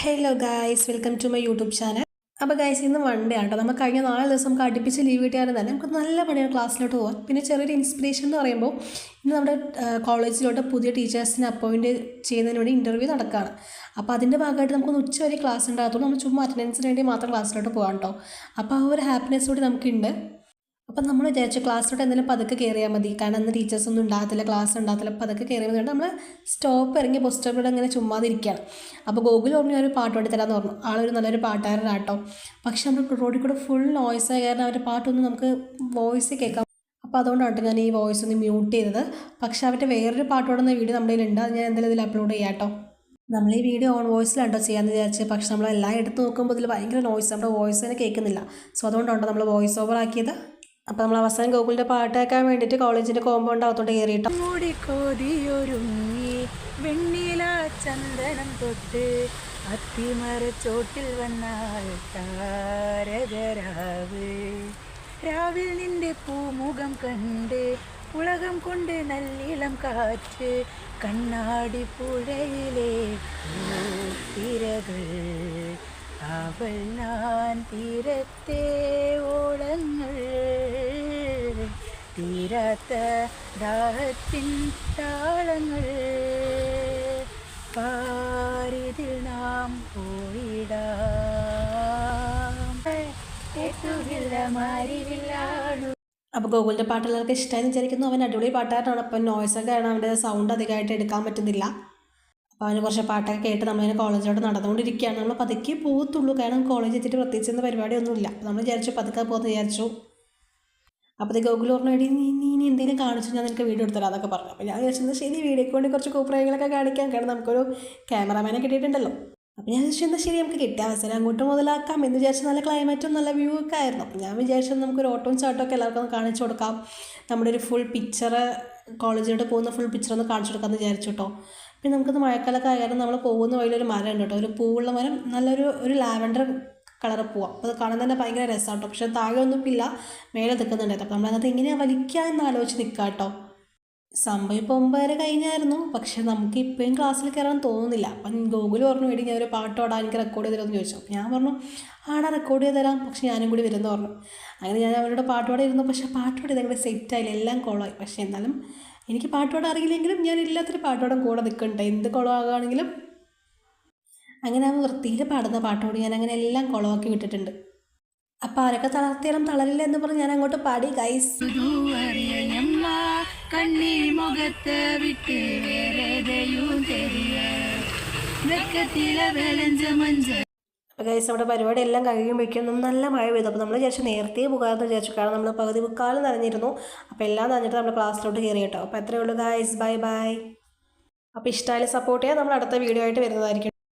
Hello guys, welcome to my YouTube channel. അപ്പോൾ guys, ഇന്ന് one day ആട്ടോ. നമ്മൾ കഴിഞ്ഞ 4 ദിവസം നമുക്ക് അടുപ്പിച്ച് ലീവ് കിട്ടിയാലും തന്നെ നമുക്ക് നല്ല പണിയാണ് ക്ലാസ്സിലോട്ട് പോകാൻ. പിന്നെ ചെറിയൊരു ഇൻസ്പിറേഷൻ എന്ന് പറയുമ്പോൾ ഇന്ന് നമ്മുടെ കോളേജിലോട്ട് പുതിയ ടീച്ചേഴ്സിനെ അപ്പോയിൻറ്റ് ചെയ്യുന്നതിന് വേണ്ടി ഇൻ്റർവ്യൂ നടക്കുകയാണ്. അപ്പോൾ അതിൻ്റെ ഭാഗമായിട്ട് നമുക്കൊന്ന് ഉച്ച വരെ ക്ലാസ് ഉണ്ടാകത്തുള്ളൂ. നമ്മൾ ചുമ്മാ അറ്റൻഡൻസിന് വേണ്ടി മാത്രം ക്ലാസ്സിലോട്ട് പോകാം കേട്ടോ. അപ്പോൾ ആ ഒരു ഹാപ്പിനെസ് കൂടി നമുക്കുണ്ട്. അപ്പം നമ്മൾ വിചാരിച്ചു ക്ലാസ്സിലോട്ട് എന്തെങ്കിലും പതുക്കെ കയറിയാൽ മതി, കാരണം അന്ന് ടീച്ചേഴ്സൊന്നും ഉണ്ടാകത്തില്ല, ക്ലാസ് ഉണ്ടാകത്തില്ല. പതുക്കെ കയറിയാൽ മതി. നമ്മൾ സ്റ്റോപ്പ് ഇറങ്ങി ബസ് സ്റ്റോപ്പിലൂടെ അങ്ങനെ ചുമ്മാതിരിക്കുകയാണ്. അപ്പോൾ ഗൂഗിൾ പറഞ്ഞു ഒരു പാട്ട് പാടി തരാമെന്ന് പറഞ്ഞു. ആളൊരു നല്ലൊരു പാട്ടുകാരനാട്ടോ. പക്ഷെ നമ്മൾ റോഡിൽ കൂടെ ഫുൾ നോയ്സായ കാരണം അവരുടെ പാട്ടൊന്നും നമുക്ക് വോയിസ് കേൾക്കാം. അപ്പോൾ അതുകൊണ്ടാണ് ഞാൻ ഈ വോയിസ് ഒന്ന് മ്യൂട്ട് ചെയ്തത്. പക്ഷെ അവരുടെ വേറൊരു പാട്ട് പാടുന്ന വീഡിയോ നമ്മുടെ കയ്യിലുണ്ട്. അത് ഞാൻ എന്തായാലും ഇതിൽ അപ്ലോഡ് ചെയ്യാം കേട്ടോ. നമ്മൾ ഈ വീഡിയോ ഓൺ വോയിസിലാണ്ടോ ചെയ്യാമെന്ന് വിചാരിച്ച്, പക്ഷെ നമ്മളെല്ലാം എടുത്ത് നോക്കുമ്പോൾ ഇതിൽ ഭയങ്കര നോയ്സ്, നമ്മുടെ വോയിസ് തന്നെ കേൾക്കുന്നില്ല. സോ അതുകൊണ്ടാണ് നമ്മൾ വോയിസ് ഓവർ ആക്കിയത്. അപ്പോൾ നമ്മൾ അവസാനം ഗോകുലിൻ്റെ പാട്ട് കേൾക്കാൻ വേണ്ടിയിട്ട് കോളേജിൻ്റെ കോമ്പൗണ്ട് അകത്തോട്ട് കയറിയിട്ടോ. മൂടിക്കോതിയൊരുങ്ങി വെണ്ണില ചന്ദനം തൊട്ട് അത്തിമരച്ചോട്ടിൽ വന്നാൽ താരകരാവ് രാവിൽ നിന്റെ പൂമുഖം കണ്ട് ഉലകം കൊണ്ട് നല്ലിളം കാറ്റ് കണ്ണാടി പുഴയിലെ തിരകൾ അവൾ ഞാൻ തീരത്തെ ഓളങ്ങൾ തീരാത്ത ദാഹത്തിൻ താളങ്ങൾ പാരിതിൽ നാം പോയിടാം എത്തുകില്ല മാറിവില്ലാണു. അപ്പോൾ ഗോകുലിൻ്റെ പാട്ടുള്ളവർക്ക് ഇഷ്ടമായെന്ന് വിചാരിക്കുന്നു. അവൻ അടിപൊളി പാട്ടുകാരനാണ്. അപ്പം നോയ്സൊക്കെ ആണ്, അവൻ്റെ സൗണ്ട് അധികമായിട്ട് എടുക്കാൻ പറ്റുന്നില്ല. അപ്പോൾ അവന് കുറച്ച് പാട്ടൊക്കെ കേട്ട് നമ്മളിങ്ങനെ കോളേജിലോട്ട് നടന്നുകൊണ്ടിരിക്കുകയാണ്. നമ്മൾ പതുക്കെ പോകത്തുള്ളൂ, കാരണം കോളേജ് എത്തിയിട്ട് പ്രത്യേകിച്ച് ഇന്ന് പരിപാടിയൊന്നുമില്ല. അപ്പോൾ നമ്മൾ വിചാരിച്ചു പതുക്കെ പോകുമെന്ന് വിചാരിച്ചു. അപ്പോൾ ഗൂഗിൾ പറഞ്ഞു, എടി നീ എന്തെങ്കിലും കാണിച്ചു ഞാൻ നിനക്ക് വീഡിയോ എടുത്തരാം അതൊക്കെ പറഞ്ഞു. അപ്പോൾ ഞാൻ വിചാരിച്ചത് ശരി, വീഡിയോയ്ക്ക് വേണ്ടി കുറച്ച് കോപ്രായങ്ങളൊക്കെ കാണിക്കാം, കാരണം നമുക്കൊരു ക്യാമറാമാനെ കിട്ടിയിട്ടുണ്ടല്ലോ. അപ്പോൾ ഞാൻ വിചാരിച്ചു എന്നാൽ ശരി, നമുക്ക് കിട്ടിയ അവസരം അങ്ങോട്ട് മുതലാക്കാം എന്ന് വിചാരിച്ചു. നല്ല ക്ലൈമറ്റും നല്ല വ്യൂ ഒക്കെ ആയിരുന്നു. അപ്പോൾ ഞാൻ വിചാരിച്ചത് നമുക്കൊരു ഓട്ടവും ചാട്ടമൊക്കെ എല്ലാവർക്കും ഒന്ന് കാണിച്ചു കൊടുക്കാം. നമ്മുടെ ഒരു ഫുൾ പിക്ചർ, കോളേജിലോട്ട് പോകുന്ന ഫുൾ പിക്ചർ ഒന്ന് കാണിച്ചു കൊടുക്കാമെന്ന് വിചാരിച്ചു കേട്ടോ. പിന്നെ നമുക്കത് മഴക്കാലമൊക്കെ ആയാലും നമ്മൾ പോകുന്ന വഴിയിലൊരു മരം ഉണ്ട് കേട്ടോ, ഒരു പൂവുള്ള മരം, നല്ലൊരു ലാവൻഡർ കളർ പോവാം. അപ്പോൾ അത് കാണാൻ തന്നെ ഭയങ്കര രസമാണ് കേട്ടോ. പക്ഷേ താഴെ ഒന്നും ഇല്ല, മേലെ നിൽക്കുന്നുണ്ടായിരുന്നു. അപ്പോൾ നമ്മളതിനകത്ത് എങ്ങനെയാണ് വലിക്കുക എന്ന് ആലോചിച്ച് നിൽക്കുക കേട്ടോ. സംഭവം ഇപ്പോൾ 9 വരെ കഴിഞ്ഞായിരുന്നു, പക്ഷേ നമുക്ക് ഇപ്പോഴും ക്ലാസ്സിൽ കയറാൻ തോന്നുന്നില്ല. അപ്പം ഗൂഗിൾ പറഞ്ഞു, വേണ്ടി ഞാൻ ഒരു പാട്ട് പാടാൻ എനിക്ക് റെക്കോർഡ് ചെയ്ത് തരുമെന്ന് ചോദിച്ചു. അപ്പോൾ ഞാൻ പറഞ്ഞു ആടാ റെക്കോർഡ് ചെയ്ത് തരാം, പക്ഷേ ഞാനും കൂടി വരുമെന്ന് പറഞ്ഞു. അങ്ങനെ ഞാൻ അവരോട് പാട്ട് പാടിയിരുന്നു. പക്ഷേ പാട്ട് പാടി ഞങ്ങളുടെ സെറ്റായില്ല, എല്ലാം കുളമായി. പക്ഷേ എന്നാലും എനിക്ക് പാട്ട് പാടാൻ അറിയില്ലെങ്കിലും ഞാൻ എല്ലാത്തിനും പാട്ട് പാടാൻ കൂടെ നിൽക്കണ്ടേ, എന്ത് കുളമാകുകയാണെങ്കിലും. അങ്ങനെ ആ വൃത്തിയിൽ പാടുന്ന പാട്ടോട് ഞാൻ അങ്ങനെ എല്ലാം കുളമാക്കി വിട്ടിട്ടുണ്ട്. അപ്പം ആരൊക്കെ തളർത്തിയാലും തളരില്ല എന്ന് പറഞ്ഞ് ഞാൻ അങ്ങോട്ട് പാടി ഗൈസ്. അപ്പോൾ ഗൈസ്, നമ്മുടെ പരിപാടി എല്ലാം കഴിയുമ്പോഴേക്കും നല്ല മഴ പെയ്തു. അപ്പോൾ നമ്മൾ വിചാരിച്ചു നേരത്തെ പോകാമെന്ന് വിചാരിച്ചു, കാരണം നമ്മൾ പകുതി മുക്കാലും നനഞ്ഞിരുന്നു. അപ്പോൾ എല്ലാം നനഞ്ഞിട്ട് നമ്മൾ ക്ലാസ്സിലോട്ട് കയറി കേട്ടോ. അപ്പോൾ എത്രയേ ഉള്ളൂ ഗൈസ്, ബൈ ബൈ. അപ്പോൾ ഇഷ്ടമായാലും സപ്പോർട്ട് ചെയ്യാൻ നമ്മൾ അടുത്ത വീഡിയോ ആയിട്ട് വരുന്നതായിരിക്കും.